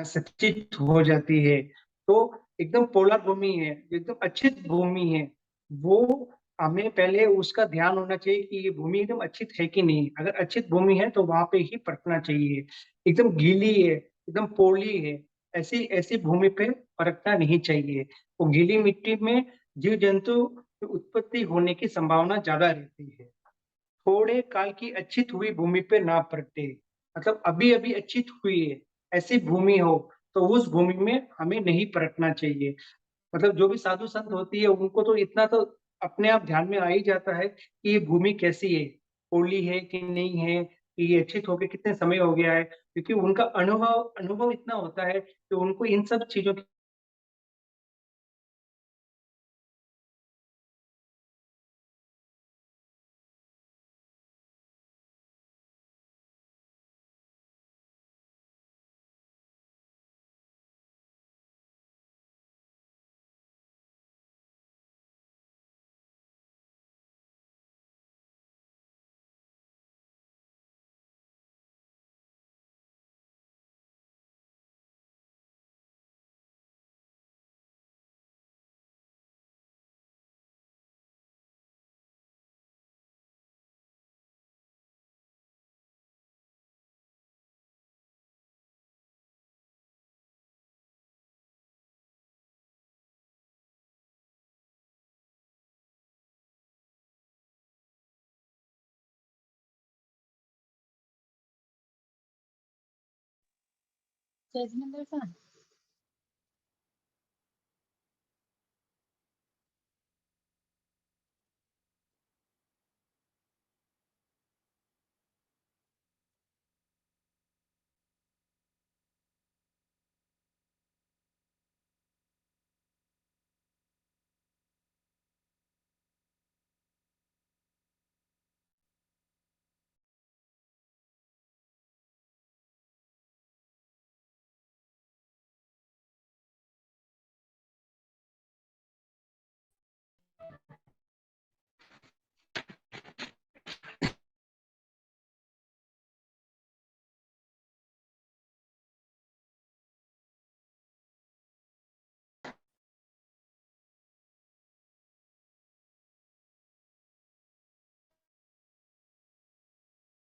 A: सचित हो जाती है। तो एकदम पोलर भूमि है, एकदम अच्छित भूमि है, वो हमें पहले उसका ध्यान होना चाहिए कि ये भूमि एकदम अच्छित है कि नहीं। अगर अच्छित भूमि है तो वहां पे ही परखना चाहिए। एकदम गीली है, एकदम पोली है, ऐसी ऐसी भूमि पे परखना नहीं चाहिए। वो गीली मिट्टी में जीव जंतु की उत्पत्ति होने की संभावना ज्यादा रहती है। थोड़े काल की अच्छित हुई भूमि पे ना परटे। मतलब अभी अभी अच्छित हुई है ऐसी भूमि हो तो उस भूमि में हमें नहीं परखना चाहिए। मतलब जो भी साधु संत होती है उनको तो इतना तो अपने आप ध्यान में आ ही जाता है कि ये भूमि कैसी है, पोली है कि नहीं है, कि ये अच्छित होके कितने समय हो गया है, क्योंकि उनका अनुभव अनुभव इतना होता है कि उनको इन सब चीजों की
B: जजमेंदर सर।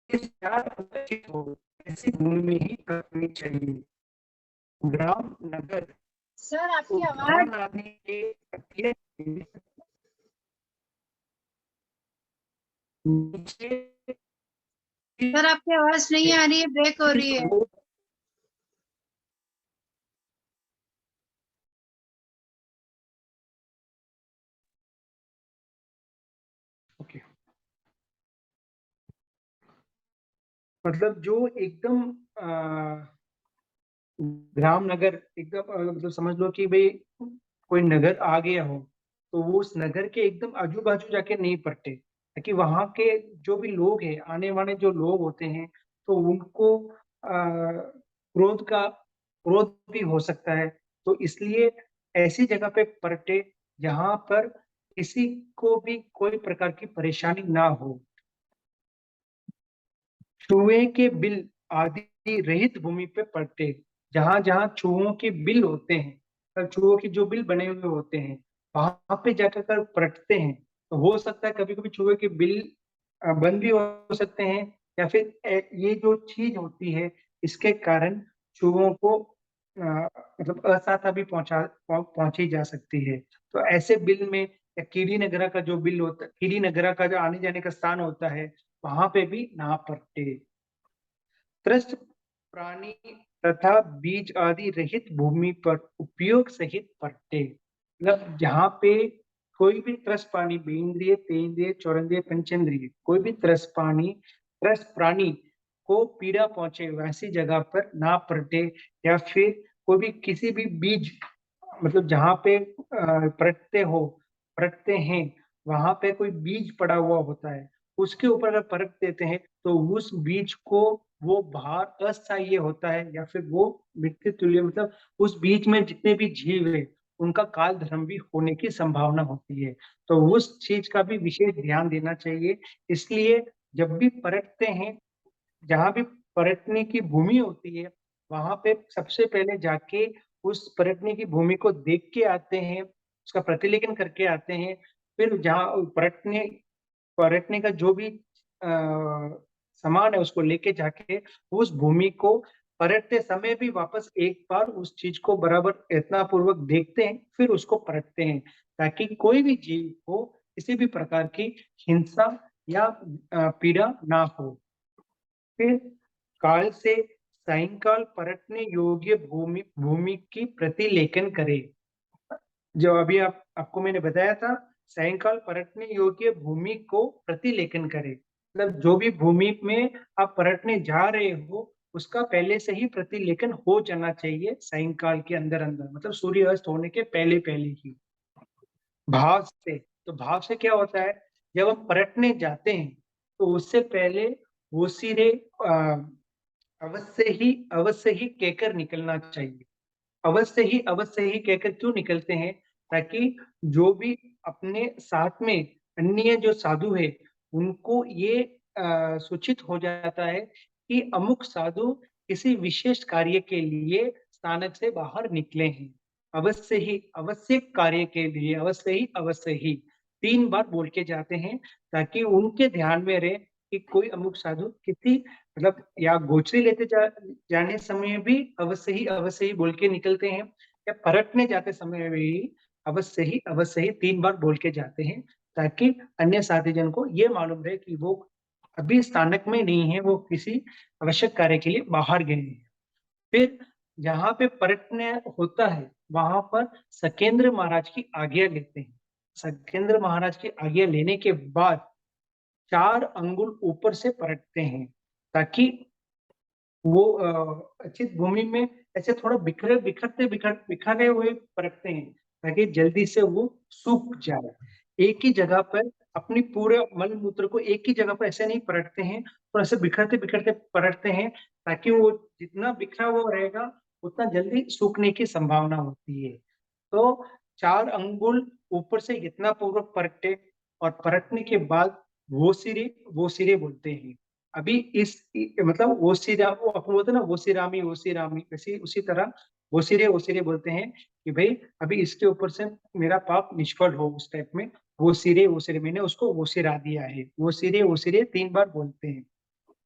A: इस चार अवचित हो ऐसी भूमि में ही करनी चाहिए। ग्राम नगर
B: सर आपकी आवाज
A: उद्यान आदि के तटीय नीचे
B: सर आपकी आवाज नहीं आ रही है, ब्रेक हो रही है।
A: ओके, मतलब जो एकदम ग्राम नगर एकदम मतलब समझ लो कि भाई कोई नगर आ गया हो तो वो उस नगर के एकदम आजू बाजू जाके नहीं पड़ते, ताकि वहां के जो भी लोग हैं, आने वाले जो लोग होते हैं, तो उनको क्रोध भी हो सकता है। तो इसलिए ऐसी जगह पे पलटे जहां पर किसी को भी कोई प्रकार की परेशानी ना हो। चूहे के बिल आदि रहित भूमि पे पड़ते, जहां जहां चूहों के बिल होते हैं, और चूहों के जो बिल बने हुए होते हैं वहां पे जाकर कर पलटते हैं। तो हो सकता है कभी कभी चूहे के बिल बंद भी हो सकते हैं, या फिर ये जो चीज होती है इसके कारण चूहों को मतलब असहायता भी पहुंची जा सकती है। तो ऐसे बिल में या कीड़ी नगरा का जो बिल होता है, कीड़ी नगरा का जो आने जाने का स्थान होता है, वहां पे भी ना पड़ते। त्रस्त प्राणी तथा बीज आदि रहित भूमि पर उपयोग सहित पट्टे, मतलब जहाँ पे कोई भी त्रस्त प्राणी, बेंद्रिय, तेंद्रिय, चौरंद्रिय, पंचेंद्रिय, कोई भी त्रस्त प्राणी को पीड़ा पहुंचे वैसी जगह पर ना पड़ते, या फिर कोई भी किसी भी बीज, मतलब जहाँ पे पड़ते हैं वहां पे कोई बीज पड़ा हुआ होता है, उसके ऊपर अगर परख देते हैं तो उस बीज को वो भार अस्थायी होता है, या फिर वो मृत्यु तुल्य, मतलब उस बीज में जितने भी जीव है उनका काल धर्म भी होने की संभावना होती है। तो उस चीज का भी विशेष ध्यान देना चाहिए। इसलिए जब भी परखते हैं, जहां भी पर्यटने की भूमि होती है वहां पे सबसे पहले जाके उस पर्यटने की भूमि को देख के आते हैं, उसका प्रतिलेखन करके आते हैं। फिर जहाँ पर्यटने का जो भी सामान है उसको लेके जाके उस भूमि को परतते समय भी वापस एक बार उस चीज को बराबर इतना पूर्वक देखते हैं, फिर उसको परतते हैं, ताकि कोई भी जीव को किसी भी प्रकार की हिंसा या पीड़ा ना हो। फिर काल से सायंकाल परतने योग्य भूमि भूमि की प्रतिलेखन करे। जो अभी आपको मैंने बताया था, सायंकाल परतने योग्य भूमि को प्रतिलेखन करे, मतलब जो भी भूमि में आप परतने जा रहे हो उसका पहले से ही प्रतिलेखन हो जाना चाहिए, सायंकाल के अंदर अंदर, मतलब सूर्य अस्त होने के पहले पहले ही। भाव से, तो भाव से क्या होता है, जब हम परतने जाते हैं तो उससे पहले वो सिरे अवश्य ही कहकर निकलना चाहिए। अवश्य ही कहकर क्यों निकलते हैं, ताकि जो भी अपने साथ में अन्य जो साधु है उनको ये सूचित हो जाता है कि अमुक साधु किसी विशेष कार्य के लिए स्थानक से बाहर निकले हैं। अवश्य कार्य के लिए अवश्य ही 3 बार बोल के जाते हैं, ताकि उनके ध्यान में रहे कि कोई अमुक साधु किसी, मतलब या गोचरी लेते जाने समय भी अवश्य ही बोल के निकलते हैं, या परतने जाते समय भी अवश्य ही 3 बार बोल के जाते हैं, ताकि अन्य साथी जन को ये मालूम रहे कि वो अभी स्थानक में नहीं है, वो किसी आवश्यक कार्य के लिए बाहर गए हैं। फिर जहाँ पे परतने होता है वहां पर सकेंद्र महाराज की आज्ञा लेते हैं। सकेंद्र महाराज की आज्ञा लेने के बाद 4 अंगुल ऊपर से परतते हैं, ताकि वो अच्छी भूमि में ऐसे थोड़ा बिखरे हुए परखते हैं, ताकि जल्दी से वो सूख जाए। एक ही जगह पर अपनी पूरे मल मूत्र को एक ही जगह पर ऐसे नहीं परखते हैं, तो ऐसे बिखरते बिखरते परखते हैं, ताकि वो जितना बिखरा हुआ रहेगा उतना जल्दी सूखने की संभावना होती है। तो 4 अंगुल ऊपर से इतना पूर्वक परखते, और परखने के बाद वो सिरे बोलते हैं। अभी इस मतलब वो अपन बोलते हैं ना, वो सी रामी, वैसे उसी तरह वो सिरे बोलते हैं कि भाई अभी इसके ऊपर से मेरा पाप निष्फल हो, उस टाइप में वो सिरे मैंने उसको वो सिरा दिया है। वो सिरे 3 बार बोलते हैं।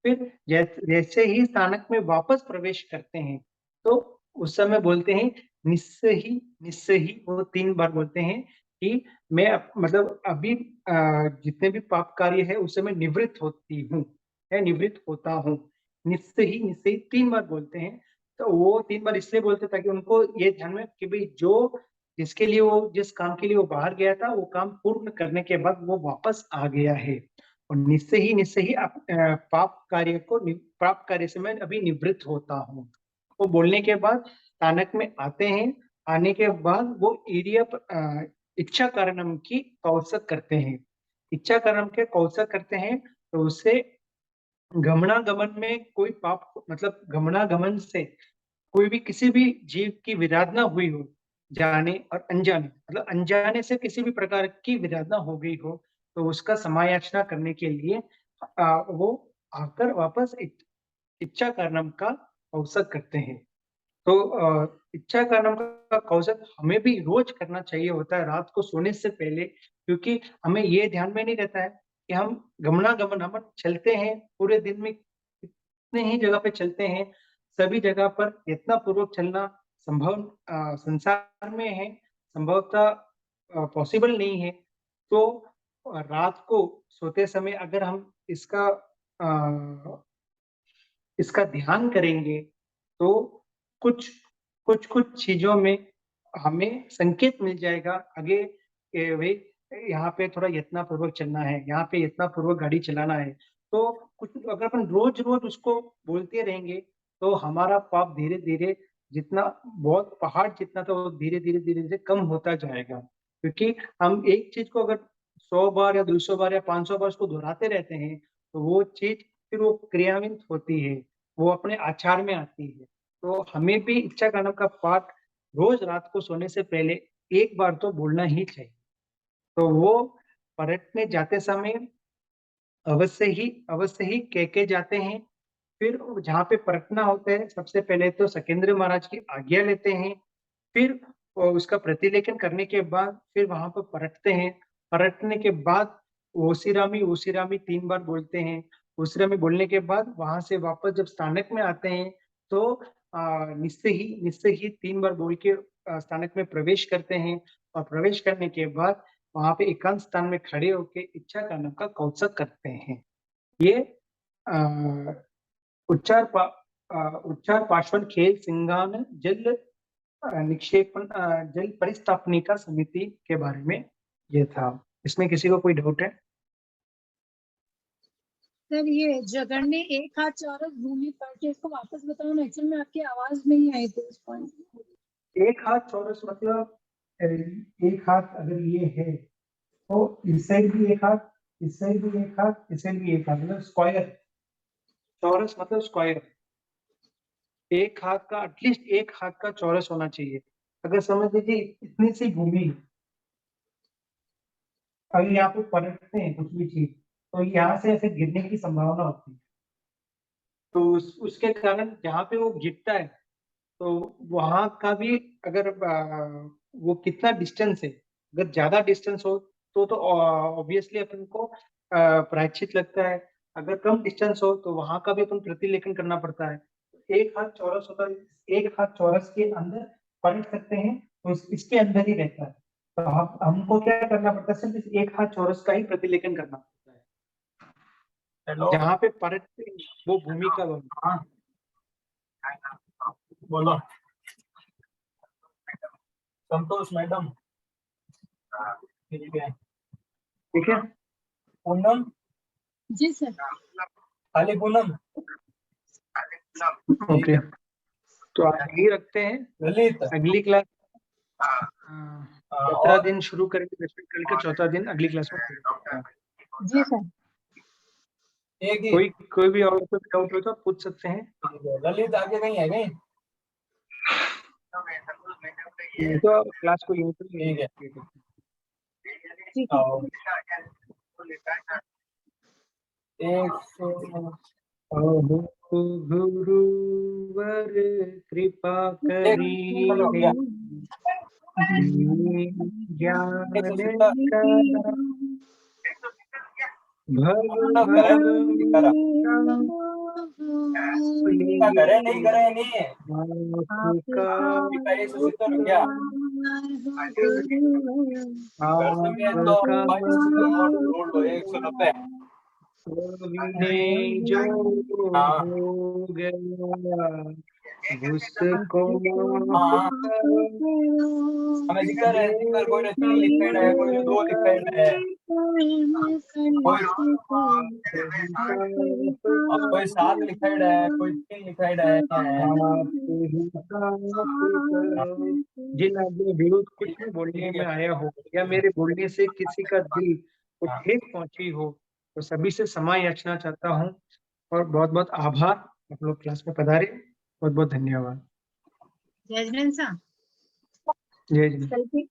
A: फिर जैसे ही स्थानक में वापस प्रवेश करते हैं तो उस समय बोलते हैं निस्सही निस्सही, वो 3 बार बोलते हैं कि मैं मतलब अभी जितने भी पाप कार्य है उस समय निवृत्त होती हूँ या निवृत्त होता हूँ। निस्सही निस्सही 3 बार बोलते हैं। तो वो 3 बार इसलिए बोलते ताकि उनको ये ध्यान में कि भाई जिसके लिए वो जिस काम के लिए वो बाहर गया था वो काम पूर्ण करने के बाद वो वापस आ गया है। और निश्चय ही पाप कार्य से मैं अभी निवृत्त होता हूँ। वो बोलने के बाद स्थानक में आते हैं। आने के बाद वो इच्छा कारणम की कौशक करते हैं। इच्छा कारणम के कौशक करते हैं तो उससे गमनागमन में कोई पाप मतलब गमनागमन से कोई भी किसी भी जीव की विराधना हुई हो, जाने और अनजाने मतलब अनजाने से किसी भी प्रकार की विराधना हो गई हो, तो उसका समायाचना करने के लिए वो आकर वापस इच्छा कारणम का अवसर करते हैं। तो इच्छा कारणम का कौशल हमें भी रोज करना चाहिए होता है रात को सोने से पहले, क्योंकि हमें ये ध्यान में नहीं रहता है कि हम गमनागमन हम चलते हैं पूरे दिन में कितने ही जगह पे चलते हैं, सभी जगह पर यत्न पूर्वक चलना संभव संसार में है, संभवतः पॉसिबल नहीं है। तो रात को सोते समय अगर हम इसका ध्यान करेंगे तो कुछ कुछ कुछ चीजों में हमें संकेत मिल जाएगा आगे भाई यहाँ पे थोड़ा यत्न पूर्वक चलना है, यहाँ पे यत्न पूर्वक गाड़ी चलाना है। तो कुछ अगर अपन रोज रोज उसको बोलते रहेंगे तो हमारा पाप धीरे धीरे जितना बहुत पहाड़ जितना था वो धीरे धीरे धीरे धीरे कम होता जाएगा। क्योंकि हम एक चीज को अगर 100 बार या 200 बार या 500 बार उसको दोहराते रहते हैं तो वो चीज फिर वो क्रियान्वित होती है, वो अपने आचार में आती है। तो हमें भी इच्छा कारणम का पाठ रोज रात को सोने से पहले एक बार तो बोलना ही चाहिए। तो वो पर्यटने जाते समय अवश्य ही कह के जाते हैं। फिर जहाँ पे परखना होता है सबसे पहले तो सकेंद्र महाराज की आज्ञा लेते हैं। फिर उसका प्रतिलेखन करने के बाद फिर वहां पर परखते हैं। परखने के बाद ओसिरामी ओसिरामी 3 बार बोलते हैं। ओसिरामी बोलने के बाद वहां से वापस जब स्थानक में आते हैं तो निश्चय ही 3 बार बोल के स्थानक में प्रवेश करते हैं। और प्रवेश करने के बाद वहां पे एकांत स्थान में खड़े होकर इच्छा कारणम का कौशक करते हैं। ये उच्चार पार्श्वन खेल सिंगान जल निक्षेपण जल परिस्थापनिका समिति के बारे में ये था। इसमें किसी को कोई डाउट है?
B: सर ये जगन्य एक हाथ चौरस भूमि पर के इसको वापस बताओ ना, एक्चुअली में आपकी आवाज नहीं आई थी उस पॉइंट।
A: एक हाथ चौरस मतलब एक हाथ अगर ये है तो इस साइड भी एक हाथ, इस साइड भी एक हाथ, इस साइड भी एक हाथ, मतलब स्क्वायर। चौरस मतलब स्क्वायर। एक हाथ का एटलीस्ट एक हाथ का चौरस होना चाहिए। अगर समझ लीजिए इतनी सी भूमि, अगर यहाँ पे पलटते हैं कुछ भी चीज तो यहाँ से ऐसे गिरने की संभावना होती है। तो उसके कारण जहाँ पे वो गिरता है तो वहां का भी अगर वो कितना डिस्टेंस है, अगर ज्यादा डिस्टेंस हो तो ऑब्वियसली अपन को प्रायश्चित लगता है। अगर कम डिस्टेंस हो तो वहां का भी अपन प्रतिलेखन करना पड़ता है। एक हाथ चौरस होता है, एक हाथ चौरस के अंदर पलट सकते हैं तो इसके अंदर ही रहता है। तो हमको क्या करना पड़ता है, सिर्फ इस एक हाथ चौरस का ही प्रतिलेखन करना पड़ता है।
C: हेलो
A: जहाँ पे पलटते हैं वो भूमि का
C: हाँ बोलो संतोष मैडम ठीक है
A: ठीक है।
C: पूनम
B: जी सर।
C: खाली पूनम
A: ओके तो आज यही रखते हैं।
C: ललित
A: अगली क्लास चौथा
C: और
A: दिन शुरू करेंगे, कल का चौथा दिन अगली क्लास में करेंगे।
B: जी सर।
C: एक ही
A: कोई भी और कोई डाउट हो तो पूछ सकते हैं।
C: ललित आगे कहीं है कहीं
A: नहीं तो क्लास को यहीं पर
C: ठीक है
B: ठीक है।
C: आओ। एक
A: गुरुवर कृपा करी
C: हो गया
A: ज्ञान
C: एक सौ सत्तर
A: करा
C: करे नहीं करे नहीं
A: आपका
C: क्या कर सके तो 190
A: जो
C: हाँ।
A: हो गया उसको
C: हाँ। हमें जिक्र है, जिक्र कोई ने 3 लिखा है, कोई ने 2 लिखा है, कोई और कोई 7 लिखा है, कोई 3 लिखा है।
A: जिन आदमी विरुद्ध कुछ भी बोलने में आया हो या मेरे बोलने से किसी का दिल को ठेस पहुंची हो तो सभी से क्षमा याचना चाहता हूँ और बहुत बहुत आभार। आप लोग क्लास में पधारे, बहुत बहुत धन्यवाद।
B: जजमेंट साहब
A: जय जी।
B: कल के